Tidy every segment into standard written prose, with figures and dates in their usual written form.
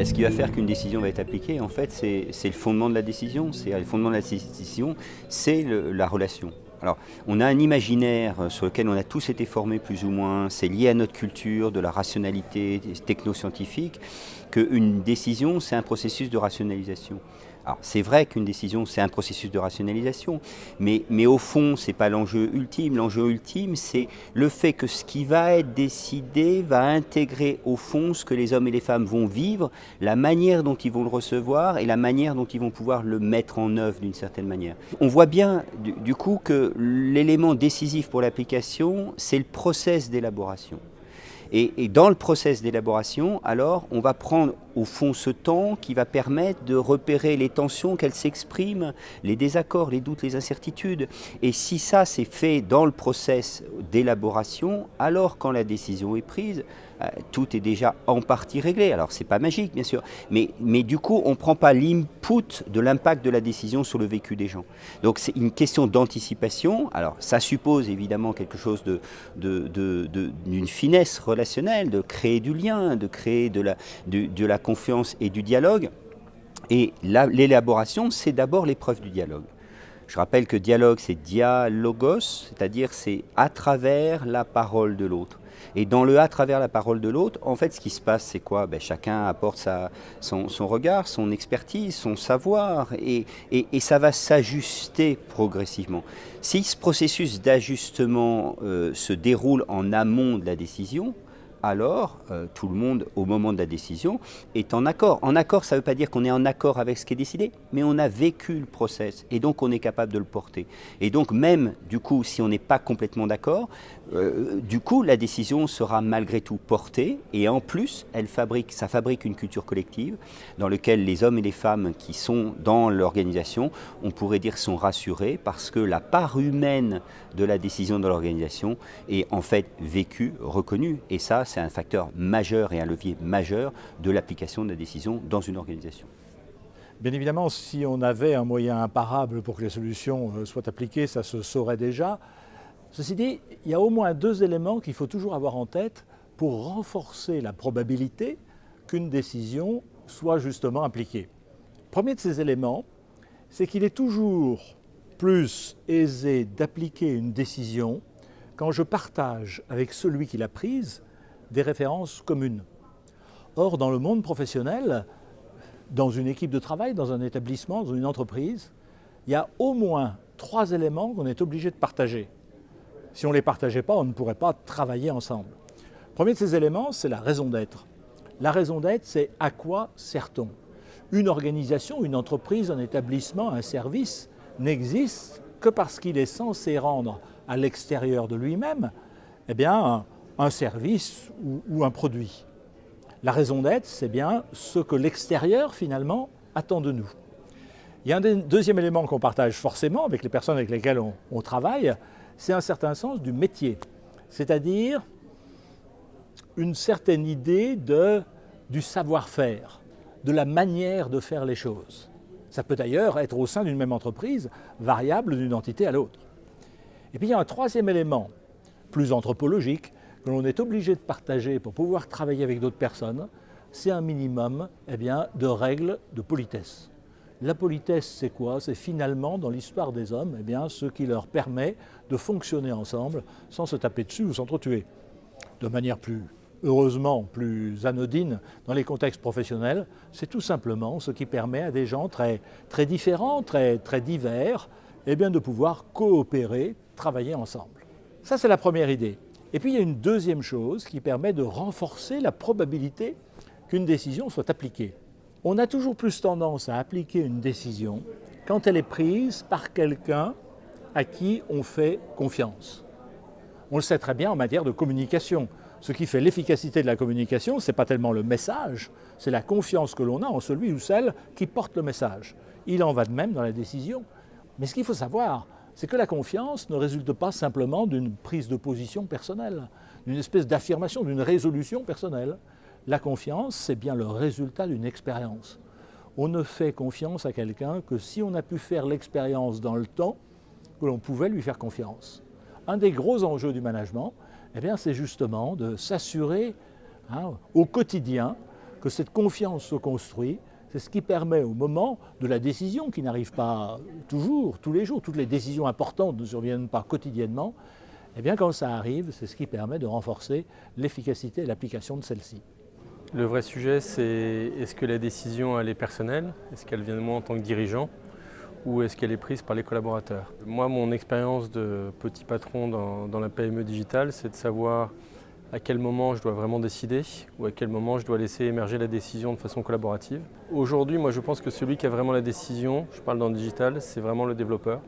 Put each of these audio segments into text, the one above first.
Ce qui va faire qu'une décision va être appliquée, en fait, c'est le fondement de la décision. Le fondement de la décision, c'est la relation. Alors, on a un imaginaire sur lequel on a tous été formés plus ou moins, c'est lié à notre culture, de la rationalité technoscientifique, qu'une décision, c'est un processus de rationalisation. Alors, c'est vrai qu'une décision, c'est un processus de rationalisation, mais au fond, ce n'est pas l'enjeu ultime. L'enjeu ultime, c'est le fait que ce qui va être décidé va intégrer au fond ce que les hommes et les femmes vont vivre, la manière dont ils vont le recevoir et la manière dont ils vont pouvoir le mettre en œuvre d'une certaine manière. On voit bien du coup que l'élément décisif pour l'application, c'est le process d'élaboration. Et dans le process d'élaboration, alors, on va prendre au fond ce temps qui va permettre de repérer les tensions, qu'elles s'expriment, les désaccords, les doutes, les incertitudes. Et si ça c'est fait dans le process d'élaboration, alors quand la décision est prise, tout est déjà en partie réglé. Alors c'est pas magique bien sûr, mais du coup on ne prend pas l'input de l'impact de la décision sur le vécu des gens. Donc c'est une question d'anticipation. Alors ça suppose évidemment quelque chose d'une finesse relationnelle, de créer du lien, de créer de la confiance et du dialogue. Et l'élaboration, c'est d'abord l'épreuve du dialogue. Je rappelle que dialogue, c'est dialogos, c'est-à-dire c'est à travers la parole de l'autre. Et dans le à travers la parole de l'autre, en fait, ce qui se passe, c'est quoi? Chacun apporte son regard, son expertise, son savoir, et ça va s'ajuster progressivement. Si ce processus d'ajustement se déroule en amont de la décision, alors tout le monde, au moment de la décision, est en accord. En accord, ça ne veut pas dire qu'on est en accord avec ce qui est décidé, mais on a vécu le process, et donc on est capable de le porter. Et donc même, du coup, si on n'est pas complètement d'accord, du coup, la décision sera malgré tout portée, et en plus, ça fabrique une culture collective dans laquelle les hommes et les femmes qui sont dans l'organisation, on pourrait dire, sont rassurés, parce que la part humaine de la décision dans l'organisation est en fait vécue, reconnue, et ça, c'est un facteur majeur et un levier majeur de l'application de la décision dans une organisation. Bien évidemment, si on avait un moyen imparable pour que les solutions soient appliquées, ça se saurait déjà. Ceci dit, il y a au moins deux éléments qu'il faut toujours avoir en tête pour renforcer la probabilité qu'une décision soit justement appliquée. Le premier de ces éléments, c'est qu'il est toujours plus aisé d'appliquer une décision quand je partage avec celui qui l'a prise des références communes. Or, dans le monde professionnel, dans une équipe de travail, dans un établissement, dans une entreprise, il y a au moins 3 éléments qu'on est obligé de partager. Si on ne les partageait pas, on ne pourrait pas travailler ensemble. Le premier de ces éléments, c'est la raison d'être. La raison d'être, c'est à quoi sert-on? Une organisation, une entreprise, un établissement, un service n'existe que parce qu'il est censé rendre à l'extérieur de lui-même un service ou un produit. La raison d'être, c'est bien ce que l'extérieur, finalement, attend de nous. Il y a un deuxième élément qu'on partage forcément avec les personnes avec lesquelles on travaille, c'est un certain sens du métier, c'est-à-dire une certaine idée du savoir-faire, de la manière de faire les choses. Ça peut d'ailleurs être au sein d'une même entreprise, variable d'une entité à l'autre. Et puis il y a un troisième élément, plus anthropologique, que l'on est obligé de partager pour pouvoir travailler avec d'autres personnes, c'est un minimum de règles de politesse. La politesse, c'est quoi? C'est finalement, dans l'histoire des hommes, ce qui leur permet de fonctionner ensemble sans se taper dessus ou s'entretuer. De manière heureusement plus anodine dans les contextes professionnels, c'est tout simplement ce qui permet à des gens très, très différents, très, très divers, de pouvoir coopérer, travailler ensemble. Ça, c'est la première idée. Et puis, il y a une deuxième chose qui permet de renforcer la probabilité qu'une décision soit appliquée. On a toujours plus tendance à appliquer une décision quand elle est prise par quelqu'un à qui on fait confiance. On le sait très bien en matière de communication. Ce qui fait l'efficacité de la communication, ce n'est pas tellement le message, c'est la confiance que l'on a en celui ou celle qui porte le message. Il en va de même dans la décision. Mais ce qu'il faut savoir, c'est que la confiance ne résulte pas simplement d'une prise de position personnelle, d'une espèce d'affirmation, d'une résolution personnelle. La confiance, c'est bien le résultat d'une expérience. On ne fait confiance à quelqu'un que si on a pu faire l'expérience dans le temps que l'on pouvait lui faire confiance. Un des gros enjeux du management, c'est justement de s'assurer au quotidien que cette confiance se construit. C'est ce qui permet au moment de la décision, qui n'arrive pas toujours, tous les jours, toutes les décisions importantes ne surviennent pas quotidiennement, et bien quand ça arrive, c'est ce qui permet de renforcer l'efficacité et l'application de celle-ci. Le vrai sujet, c'est est-ce que la décision elle est personnelle, est-ce qu'elle vient de moi en tant que dirigeant, ou est-ce qu'elle est prise par les collaborateurs? Moi, mon expérience de petit patron dans la PME digitale, c'est de savoir à quel moment je dois vraiment décider ou à quel moment je dois laisser émerger la décision de façon collaborative. Aujourd'hui, moi je pense que celui qui a vraiment la décision, je parle dans le digital, c'est vraiment le développeur.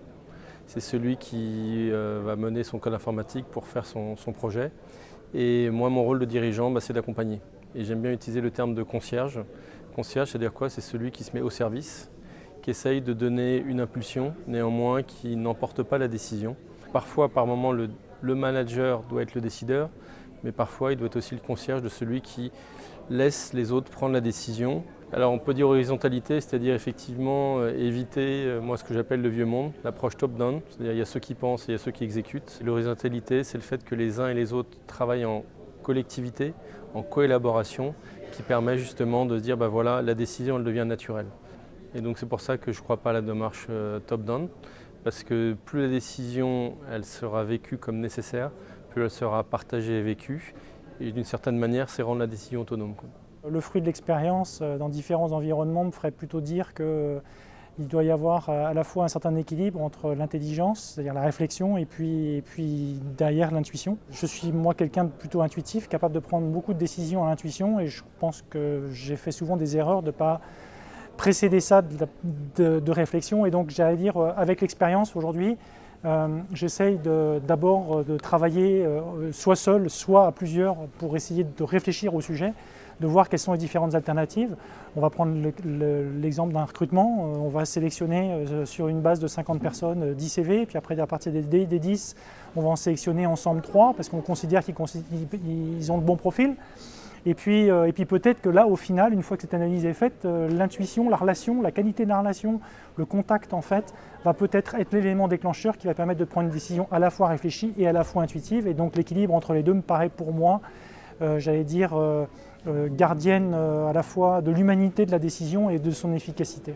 C'est celui qui va mener son code informatique pour faire son projet. Et moi, mon rôle de dirigeant, c'est d'accompagner. Et j'aime bien utiliser le terme de concierge. Concierge, c'est-à-dire quoi? C'est celui qui se met au service, qui essaye de donner une impulsion, néanmoins qui n'emporte pas la décision. Parfois, par moment, le manager doit être le décideur, mais parfois il doit être aussi le concierge de celui qui laisse les autres prendre la décision. Alors on peut dire horizontalité, c'est-à-dire effectivement éviter moi ce que j'appelle le vieux monde, l'approche top-down, c'est-à-dire il y a ceux qui pensent et il y a ceux qui exécutent. L'horizontalité, c'est le fait que les uns et les autres travaillent en collectivité, en coélaboration, qui permet justement de se dire voilà, la décision elle devient naturelle. Et donc c'est pour ça que je ne crois pas à la démarche top-down, parce que plus la décision elle sera vécue comme nécessaire, plus elle sera partagée et vécue. Et d'une certaine manière, c'est rendre la décision autonome. Le fruit de l'expérience dans différents environnements me ferait plutôt dire qu'il doit y avoir à la fois un certain équilibre entre l'intelligence, c'est-à-dire la réflexion, et puis derrière l'intuition. Je suis moi quelqu'un de plutôt intuitif, capable de prendre beaucoup de décisions à l'intuition, et je pense que j'ai fait souvent des erreurs de ne pas précéder ça de réflexion. Et donc j'allais dire, avec l'expérience aujourd'hui, j'essaye d'abord de travailler soit seul, soit à plusieurs pour essayer de réfléchir au sujet, de voir quelles sont les différentes alternatives. On va prendre l'exemple d'un recrutement, on va sélectionner sur une base de 50 personnes 10 CV, puis après à partir des 10, on va en sélectionner ensemble 3 parce qu'on considère qu'ils ont le bon profil. Et puis peut-être que là, au final, une fois que cette analyse est faite, l'intuition, la relation, la qualité de la relation, le contact en fait, va peut-être être l'élément déclencheur qui va permettre de prendre une décision à la fois réfléchie et à la fois intuitive. Et donc l'équilibre entre les deux me paraît pour moi, j'allais dire, gardienne à la fois de l'humanité de la décision et de son efficacité.